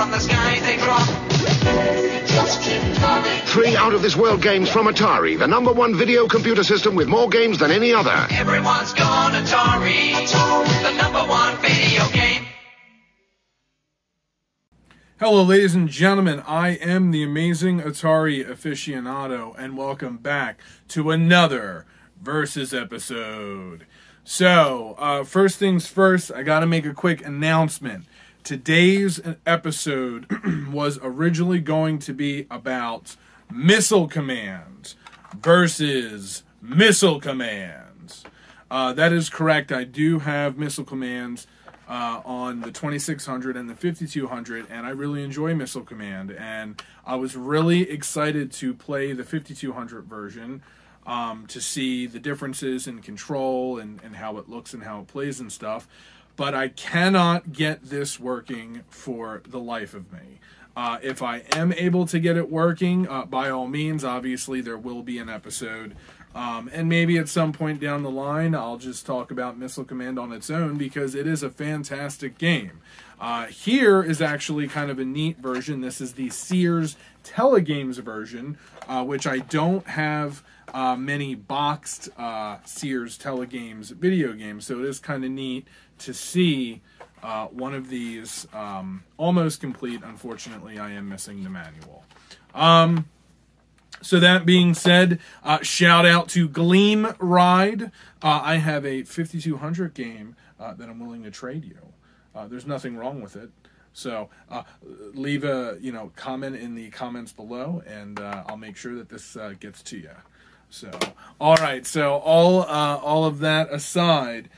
from the sky they drop. Just keep coming. 3 out-of-this-world games from Atari, the #1 video computer system with more games than any other. Everyone's gone Atari, the #1 video game. Hello, ladies and gentlemen. I am the amazing Atari Aficionado, and welcome back to another Versus episode. So, first things first, I gotta make a quick announcement. Today's episode was originally going to be about Missile Command versus Missile Commands. That is correct. I do have Missile Commands on the 2600 and the 5200, and I really enjoy Missile Command. And I was really excited to play the 5200 version to see the differences in control and how it looks and how it plays and stuff. But I cannot get this working for the life of me. If I am able to get it working, by all means, obviously there will be an episode. And maybe at some point down the line, I'll just talk about Missile Command on its own, because it is a fantastic game. Here is actually kind of a neat version. This is the Sears Telegames version, which I don't have many boxed Sears Telegames video games, so it is kind of neat to see one of these almost complete. Unfortunately, I am missing the manual. So that being said, shout out to Gleam Ride. I have a 5200 game that I'm willing to trade you. There's nothing wrong with it. So leave a comment in the comments below, and I'll make sure that this gets to you. So all right. So all of that aside,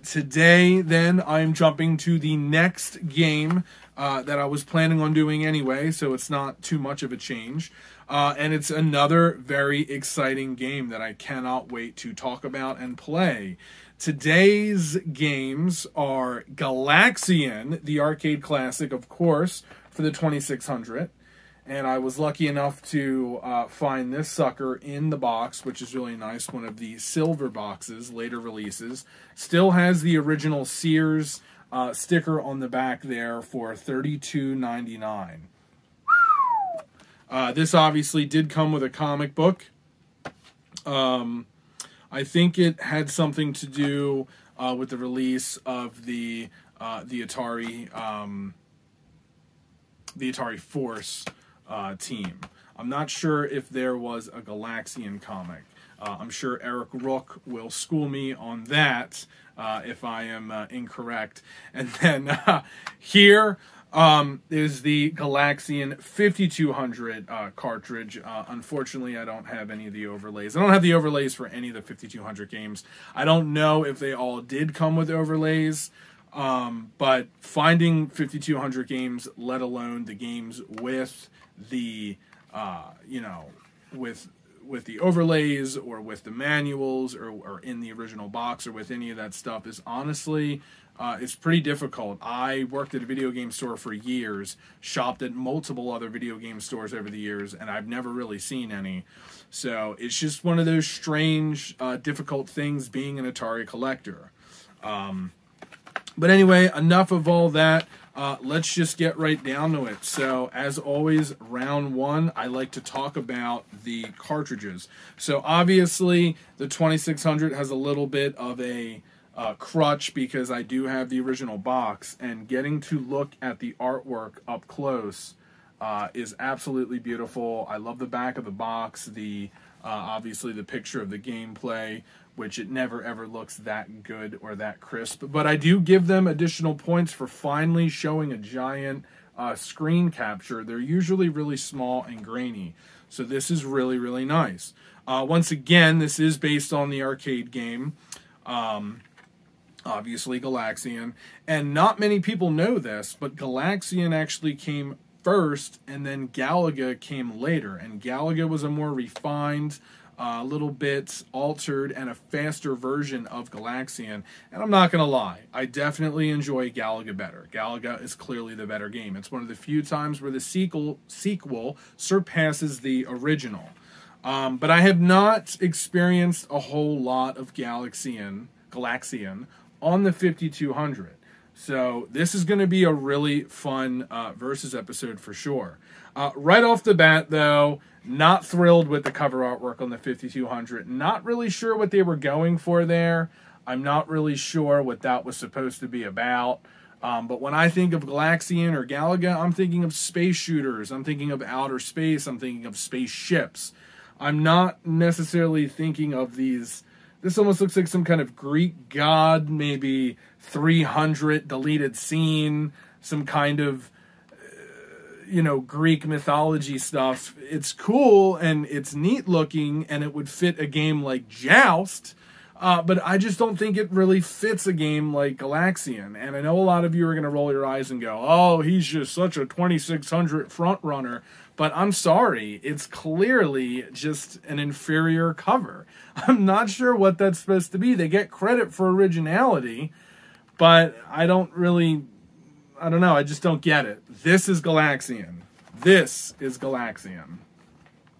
today then I'm jumping to the next game that I was planning on doing anyway, so it's not too much of a change. And it's another very exciting game that I cannot wait to talk about and play. Today's games are Galaxian, the arcade classic, of course, for the 2600. And I was lucky enough to find this sucker in the box, which is really nice. One of the silver boxes, later releases. Still has the original Sears sticker on the back there for $32.99. This obviously did come with a comic book. I think it had something to do with the release of the Atari Force team. I'm not sure if there was a Galaxian comic. I'm sure Eric Rook will school me on that if I am incorrect. And then here is the Galaxian 5200 cartridge. Unfortunately, I don't have any of the overlays. I don't have the overlays for any of the 5200 games. I don't know if they all did come with overlays, but finding 5200 games, let alone the games with the, with the overlays or with the manuals or in the original box or with any of that stuff, is honestly it's pretty difficult. I worked at a video game store for years, shopped at multiple other video game stores over the years, and I've never really seen any. So it's just one of those strange, difficult things being an Atari collector. But anyway, enough of all that. Let's just get right down to it. So, as always, round one, I like to talk about the cartridges. So, obviously, the 2600 has a little bit of a crutch because I do have the original box, and getting to look at the artwork up close is absolutely beautiful. I love the back of the box, obviously the picture of the gameplay, which it never ever looks that good or that crisp. But I do give them additional points for finally showing a giant screen capture. They're usually really small and grainy, so this is really, really nice. Once again, this is based on the arcade game, obviously Galaxian, and not many people know this, but Galaxian actually came first, and then Galaga came later, and Galaga was a more refined, a little bit altered and a faster version of Galaxian. And I'm not going to lie, I definitely enjoy Galaga better. Galaga is clearly the better game. It's one of the few times where the sequel surpasses the original. But I have not experienced a whole lot of Galaxian on the 5200. So this is going to be a really fun Versus episode for sure. Right off the bat, though, not thrilled with the cover artwork on the 5200. Not really sure what they were going for there. I'm not really sure what that was supposed to be about. But when I think of Galaxian or Galaga, I'm thinking of space shooters. I'm thinking of outer space. I'm thinking of spaceships. I'm not necessarily thinking of these. This almost looks like some kind of Greek god, maybe 300 deleted scene, some kind of, Greek mythology stuff. It's cool and it's neat looking and it would fit a game like Joust, but I just don't think it really fits a game like Galaxian. And I know a lot of you are going to roll your eyes and go, oh, he's just such a 2600 front runner. But I'm sorry, it's clearly just an inferior cover. I'm not sure what that's supposed to be. They get credit for originality, but I don't know, I just don't get it. This is Galaxian. This is Galaxian.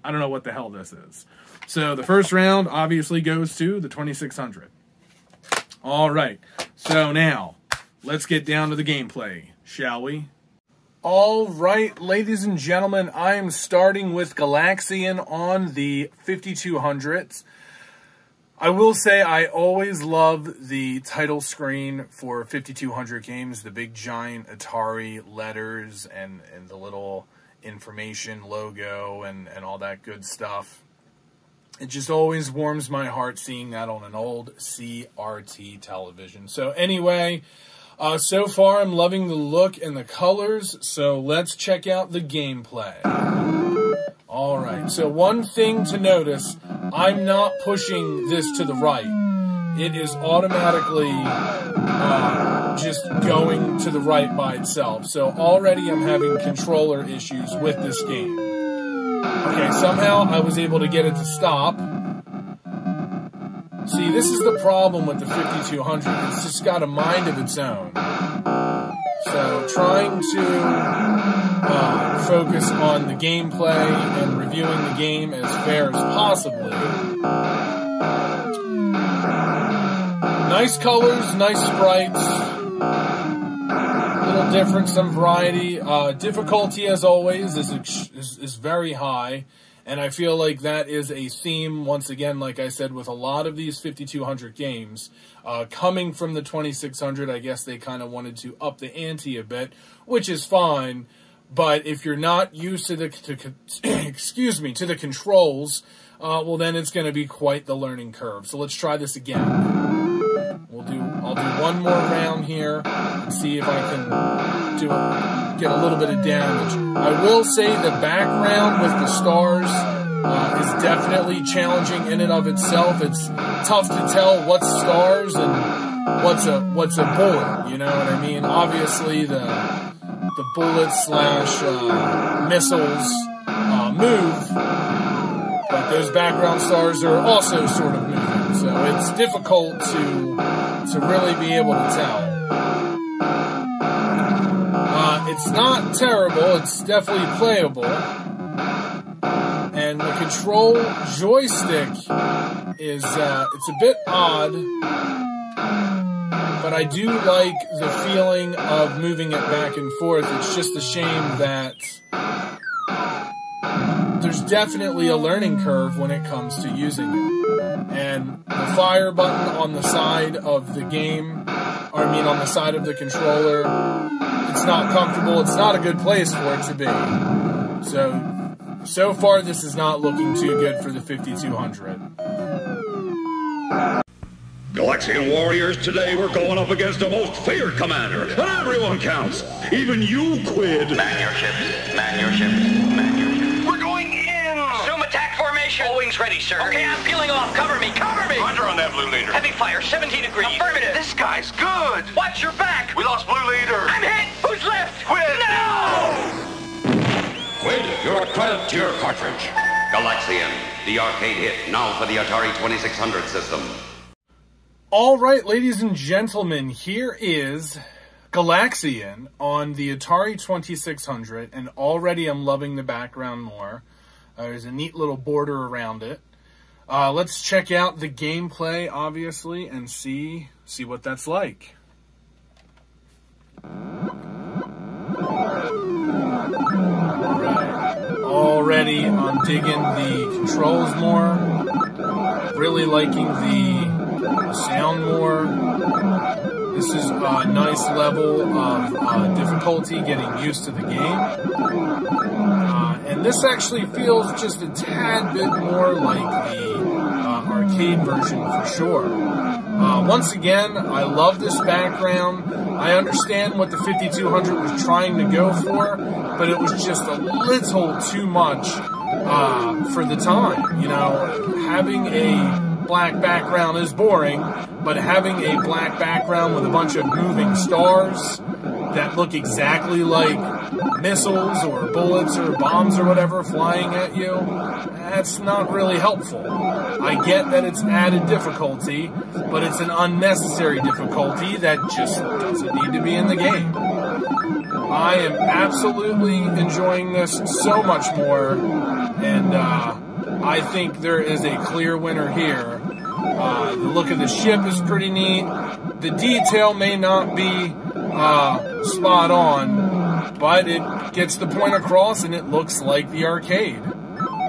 I don't know what the hell this is. So the first round obviously goes to the 2600. All right, so now let's get down to the gameplay, shall we? All right, ladies and gentlemen, I am starting with Galaxian on the 5200s. I will say I always love the title screen for 5200 games, the big giant Atari letters and the little information logo and all that good stuff. It just always warms my heart seeing that on an old CRT television. So anyway, so far I'm loving the look and the colors, so let's check out the gameplay. Alright, so one thing to notice, I'm not pushing this to the right. It is automatically just going to the right by itself. So already I'm having controller issues with this game. Okay, somehow I was able to get it to stop. See, this is the problem with the 5200. It's just got a mind of its own. So trying to focus on the gameplay and reviewing the game as fair as possibly. Nice colors, nice sprites. Little different, some variety. Difficulty, as always, is very high. And I feel like that is a theme, once again, like I said, with a lot of these 5200 games. Coming from the 2600, I guess they kind of wanted to up the ante a bit, which is fine. But if you're not used to the controls, well, then it's going to be quite the learning curve. So let's try this again. I'll do one more round here and see if I can get a little bit of damage. I will say the background with the stars is definitely challenging in and of itself. It's tough to tell what's stars and what's a bullet. You know what I mean? Obviously the bullets / missiles move, but those background stars are also sort of moving. So it's difficult to really be able to tell. It's not terrible, it's definitely playable. And the control joystick is, it's a bit odd, but I do like the feeling of moving it back and forth. It's just a shame that there's definitely a learning curve when it comes to using it. And the fire button on the side of the game, on the side of the controller, it's not comfortable. It's not a good place for it to be. So far this is not looking too good for the 5200. Galaxian warriors, today we're going up against the most feared commander, and everyone counts. Even you, Quid. Man your ships, man your ships, man your ships. We're going in! Assume attack formation. All wings ready, sir. Okay, I'm peeling off. Cover me, cover me! Roger on that, Blue Leader. Heavy fire, 17 degrees. Affirmative. This guy's good. Watch your back! We lost Blue Leader. I'm hit! Who's left? Quid! No! Quid, you're a credit to your cartridge. Galaxian, the arcade hit, now for the Atari 2600 system. All right, ladies and gentlemen, here is Galaxian on the Atari 2600, and already I'm loving the background more. There's a neat little border around it. Let's check out the gameplay, obviously, and see what that's like. Already I'm digging the controls more, really liking the sound more. This is a nice level of difficulty getting used to the game. And this actually feels just a tad bit more like the arcade version for sure. Once again, I love this background. I understand what the 5200 was trying to go for, but it was just a little too much for the time. You know, having a black background is boring, but having a black background with a bunch of moving stars that look exactly like missiles or bullets or bombs or whatever flying at you, that's not really helpful. I get that it's added difficulty, but it's an unnecessary difficulty that just doesn't need to be in the game. I am absolutely enjoying this so much more, and I think there is a clear winner here. The look of the ship is pretty neat. The detail may not be spot on, but it gets the point across and it looks like the arcade.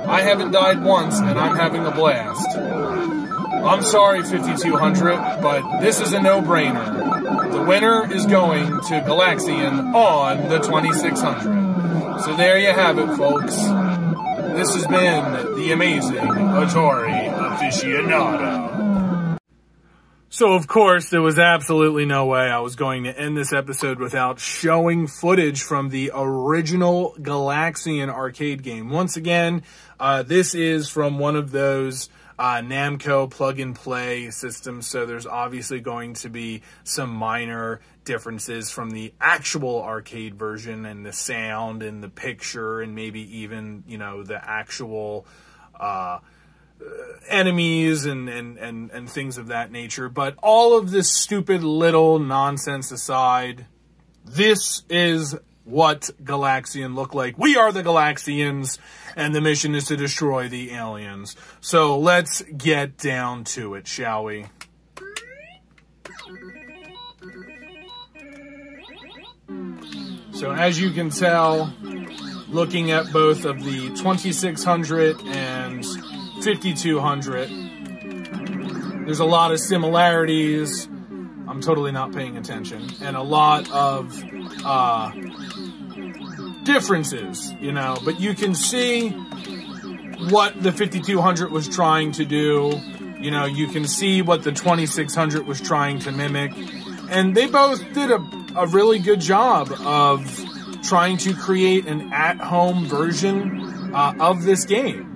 I haven't died once and I'm having a blast. I'm sorry, 5200, but this is a no-brainer. The winner is going to Galaxian on the 2600. So there you have it, folks. This has been the amazing Atari Aficionado. So, of course, there was absolutely no way I was going to end this episode without showing footage from the original Galaxian arcade game. Once again, this is from one of those Namco plug-and-play systems, so there's obviously going to be some minor differences from the actual arcade version and the sound and the picture and maybe even, you know, the actual enemies and things of that nature. But all of this stupid little nonsense aside, this is what Galaxian looked like. We are the Galaxians, and the mission is to destroy the aliens. So let's get down to it, shall we? So as you can tell, looking at both of the 2600 and 5200, there's a lot of similarities. I'm totally not paying attention. And a lot of differences, you know. But you can see what the 5200 was trying to do. You know, you can see what the 2600 was trying to mimic. And they both did a really good job of trying to create an at-home version of this game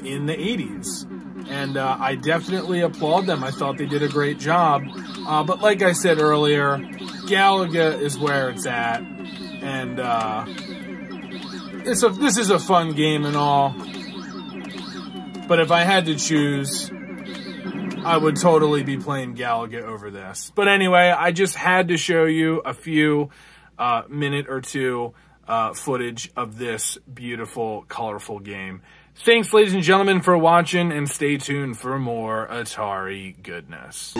in the 80s. And I definitely applaud them. I thought they did a great job. But like I said earlier, Galaga is where it's at. And this is a fun game and all. But if I had to choose, I would totally be playing Galaga over this. But anyway, I just had to show you a few minute or two footage of this beautiful, colorful game. Thanks, ladies and gentlemen, for watching, and stay tuned for more Atari goodness.